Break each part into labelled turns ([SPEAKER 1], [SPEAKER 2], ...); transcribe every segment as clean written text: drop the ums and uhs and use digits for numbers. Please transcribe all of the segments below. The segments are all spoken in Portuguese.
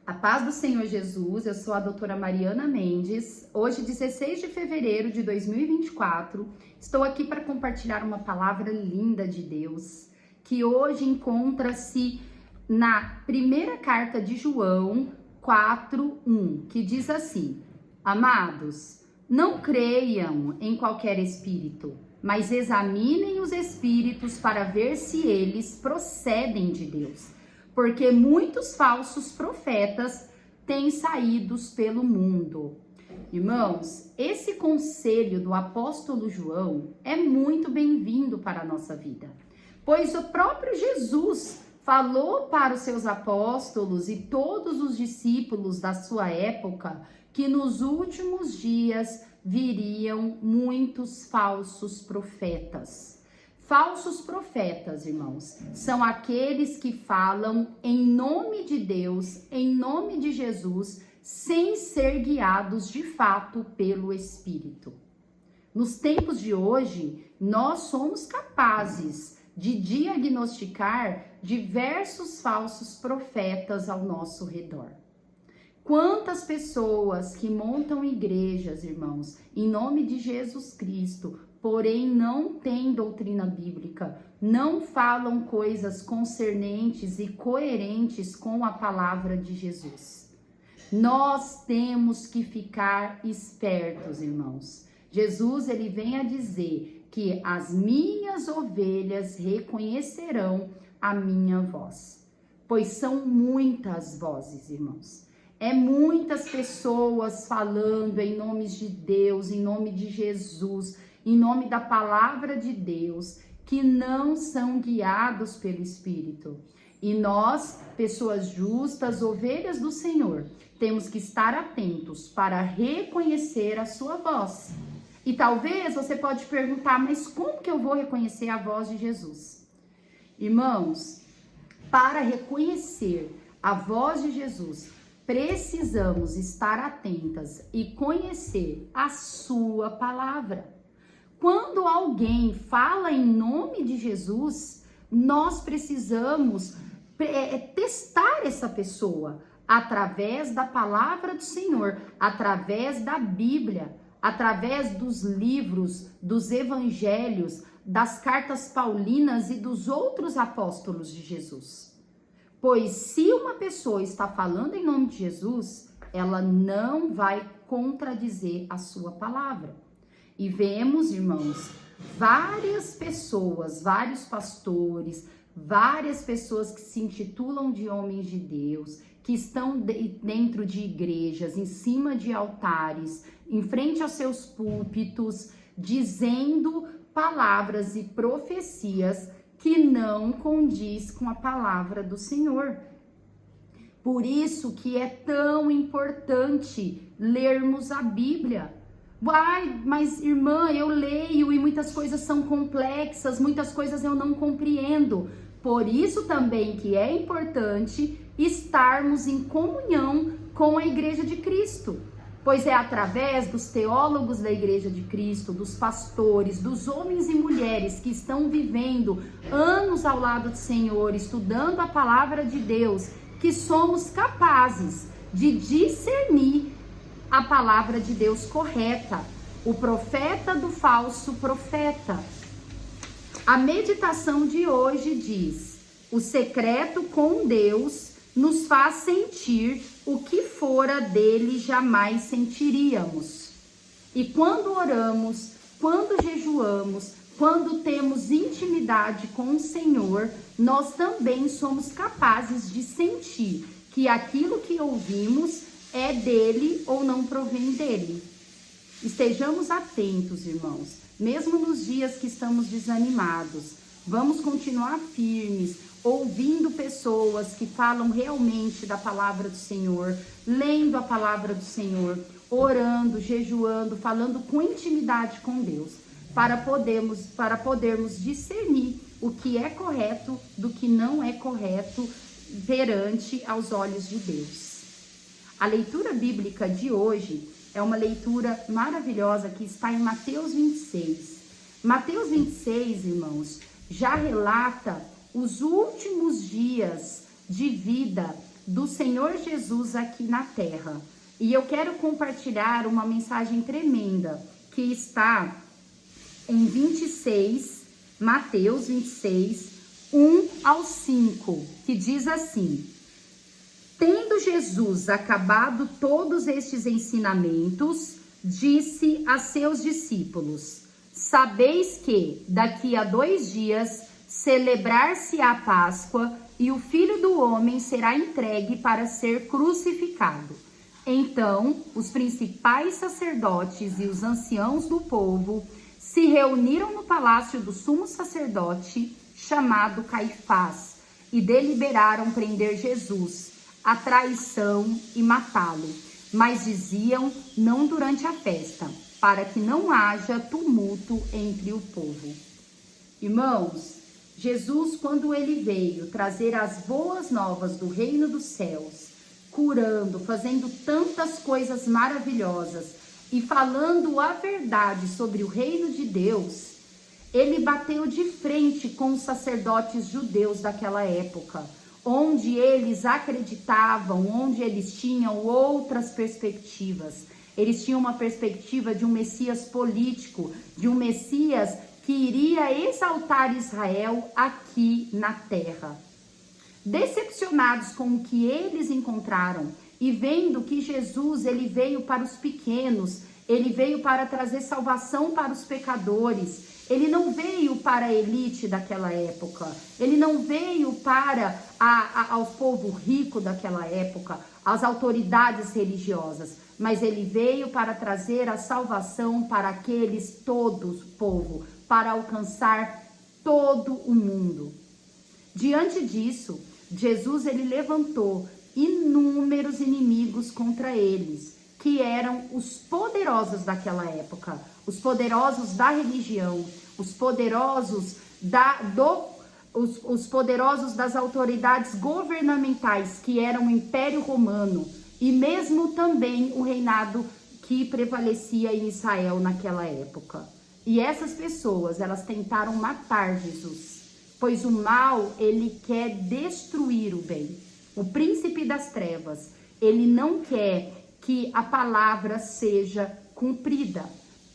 [SPEAKER 1] A paz do Senhor Jesus, eu sou a doutora Mariana Mendes. Hoje, 16 de fevereiro de 2024, estou aqui para compartilhar uma palavra linda de Deus, que hoje encontra-se na primeira carta de João 4:1, que diz assim: Amados, não creiam em qualquer espírito, mas examinem os espíritos para ver se eles procedem de Deus. Porque muitos falsos profetas têm saído pelo mundo. Irmãos, esse conselho do apóstolo João é muito bem-vindo para a nossa vida, pois o próprio Jesus falou para os seus apóstolos e todos os discípulos da sua época que nos últimos dias viriam muitos falsos profetas. Falsos profetas, irmãos, são aqueles que falam em nome de Deus, em nome de Jesus, sem ser guiados de fato pelo Espírito. Nos tempos de hoje, nós somos capazes de diagnosticar diversos falsos profetas ao nosso redor. Quantas pessoas que montam igrejas, irmãos, em nome de Jesus Cristo, porém não têm doutrina bíblica, não falam coisas concernentes e coerentes com a palavra de Jesus. Nós temos que ficar espertos, irmãos. Jesus, ele vem a dizer que as minhas ovelhas reconhecerão a minha voz, pois são muitas vozes, irmãos. É muitas pessoas falando em nome de Deus, em nome de Jesus, em nome da palavra de Deus, que não são guiados pelo Espírito. E nós, pessoas justas, ovelhas do Senhor, temos que estar atentos para reconhecer a sua voz. E talvez você pode perguntar, mas como que eu vou reconhecer a voz de Jesus? Irmãos, para reconhecer a voz de Jesus, precisamos estar atentas e conhecer a sua palavra. Quando alguém fala em nome de Jesus, nós precisamos testar essa pessoa através da palavra do Senhor, através da Bíblia, através dos livros, dos evangelhos, das cartas paulinas e dos outros apóstolos de Jesus. Pois se uma pessoa está falando em nome de Jesus, ela não vai contradizer a sua palavra. E vemos, irmãos, várias pessoas, vários pastores, várias pessoas que se intitulam de homens de Deus, que estão dentro de igrejas, em cima de altares, em frente aos seus púlpitos, dizendo palavras e profecias que não condiz com a palavra do Senhor. Por isso que é tão importante lermos a Bíblia. Ai, mas irmã, eu leio e muitas coisas são complexas, muitas coisas eu não compreendo. Por isso também que é importante estarmos em comunhão com a Igreja de Cristo. Pois é através dos teólogos da Igreja de Cristo, dos pastores, dos homens e mulheres que estão vivendo anos ao lado do Senhor, estudando a palavra de Deus, que somos capazes de discernir a palavra de Deus correta, o profeta do falso profeta. A meditação de hoje diz: o secreto com Deus nos faz sentir o que fora dele jamais sentiríamos. E quando oramos, quando jejuamos, quando temos intimidade com o Senhor, nós também somos capazes de sentir que aquilo que ouvimos é dele ou não provém dele. Estejamos atentos, irmãos, mesmo nos dias que estamos desanimados. Vamos continuar firmes, ouvindo pessoas que falam realmente da palavra do Senhor, lendo a palavra do Senhor, orando, jejuando, falando com intimidade com Deus, para podermos discernir o que é correto do que não é correto perante aos olhos de Deus. A leitura bíblica de hoje é uma leitura maravilhosa que está em Mateus 26. Mateus 26, irmãos, já relata os últimos dias de vida do Senhor Jesus aqui na terra. E eu quero compartilhar uma mensagem tremenda que está em 26, Mateus 26, 1 ao 5, que diz assim: Tendo Jesus acabado todos estes ensinamentos, disse a seus discípulos: Sabeis que daqui a 2 dias celebrar-se-á a Páscoa e o Filho do Homem será entregue para ser crucificado. Então, os principais sacerdotes e os anciãos do povo se reuniram no palácio do sumo sacerdote, chamado Caifás, e deliberaram prender Jesus, a traição e matá-lo. Mas diziam, não durante a festa, para que não haja tumulto entre o povo. Irmãos, Jesus, quando ele veio trazer as boas novas do reino dos céus, curando, fazendo tantas coisas maravilhosas e falando a verdade sobre o reino de Deus, ele bateu de frente com os sacerdotes judeus daquela época, onde eles acreditavam, onde eles tinham outras perspectivas. Eles tinham uma perspectiva de um Messias político, de um Messias que iria exaltar Israel aqui na terra. Decepcionados com o que eles encontraram e vendo que Jesus ele veio para os pequenos, ele veio para trazer salvação para os pecadores, ele não veio para a elite daquela época, ele não veio para ao povo rico daquela época, às autoridades religiosas, mas ele veio para trazer a salvação para aqueles todos, povo, para alcançar todo o mundo. Diante disso, Jesus ele levantou inúmeros inimigos contra eles, que eram os poderosos daquela época, os poderosos da religião, os poderosos os poderosos das autoridades governamentais, que eram o Império Romano, e mesmo também o reinado que prevalecia em Israel naquela época. E essas pessoas, elas tentaram matar Jesus, pois o mal, ele quer destruir o bem. O príncipe das trevas, ele não quer que a palavra seja cumprida,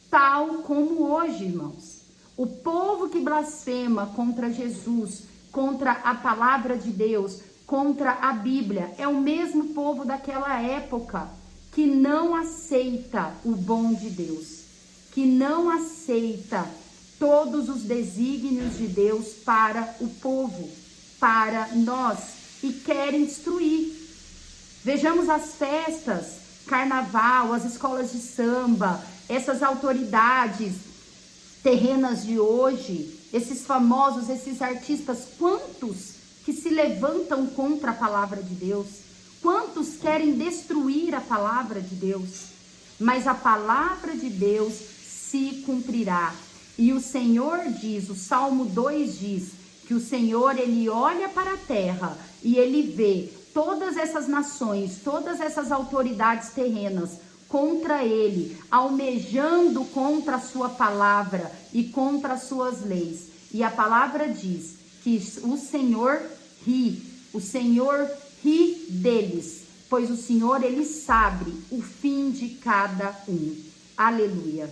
[SPEAKER 1] tal como hoje, irmãos. O povo que blasfema contra Jesus, contra a palavra de Deus, contra a Bíblia, é o mesmo povo daquela época que não aceita o bom de Deus, que não aceita todos os desígnios de Deus para o povo, para nós, e querem destruir. Vejamos as festas, carnaval, as escolas de samba, essas autoridades terrenas de hoje, esses famosos, esses artistas, quantos que se levantam contra a palavra de Deus, quantos querem destruir a palavra de Deus, mas a palavra de Deus se cumprirá. E o Senhor diz, o Salmo 2 diz, que o Senhor, ele olha para a terra e ele vê todas essas nações, todas essas autoridades terrenas contra ele, almejando contra a sua palavra e contra as suas leis. E a palavra diz que o Senhor ri deles, pois o Senhor, ele sabe o fim de cada um. Aleluia.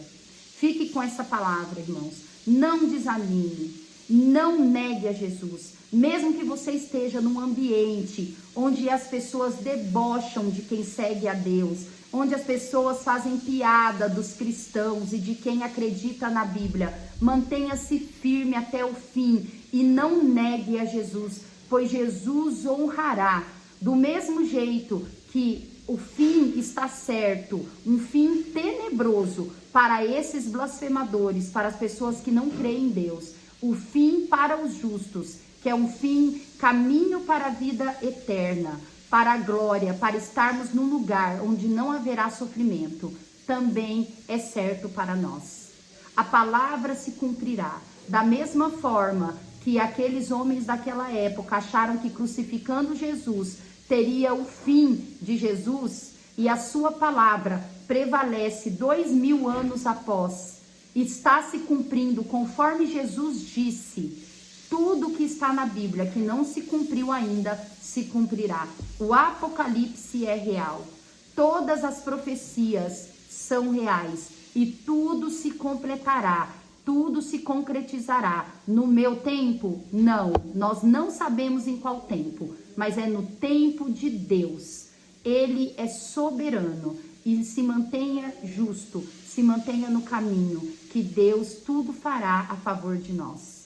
[SPEAKER 1] Fique com essa palavra, irmãos. Não desanime, não negue a Jesus. Mesmo que você esteja num ambiente onde as pessoas debocham de quem segue a Deus, onde as pessoas fazem piada dos cristãos e de quem acredita na Bíblia, mantenha-se firme até o fim e não negue a Jesus, pois Jesus honrará. Do mesmo jeito que o fim está certo, um fim tenebroso para esses blasfemadores, para as pessoas que não creem em Deus, o fim para os justos, que é um fim, caminho para a vida eterna, para a glória, para estarmos num lugar onde não haverá sofrimento, também é certo para nós. A palavra se cumprirá, da mesma forma que aqueles homens daquela época acharam que crucificando Jesus teria o fim de Jesus, e a sua palavra prevalece 2000 anos após, está se cumprindo conforme Jesus disse. Tudo que está na Bíblia que não se cumpriu ainda, se cumprirá. O Apocalipse é real. Todas as profecias são reais e tudo se completará, tudo se concretizará. No meu tempo? Não, nós não sabemos em qual tempo, mas é no tempo de Deus. Ele é soberano e se mantenha justo, se mantenha no caminho, que Deus tudo fará a favor de nós.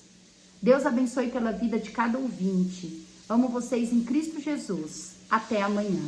[SPEAKER 1] Deus abençoe pela vida de cada ouvinte. Amo vocês em Cristo Jesus. Até amanhã.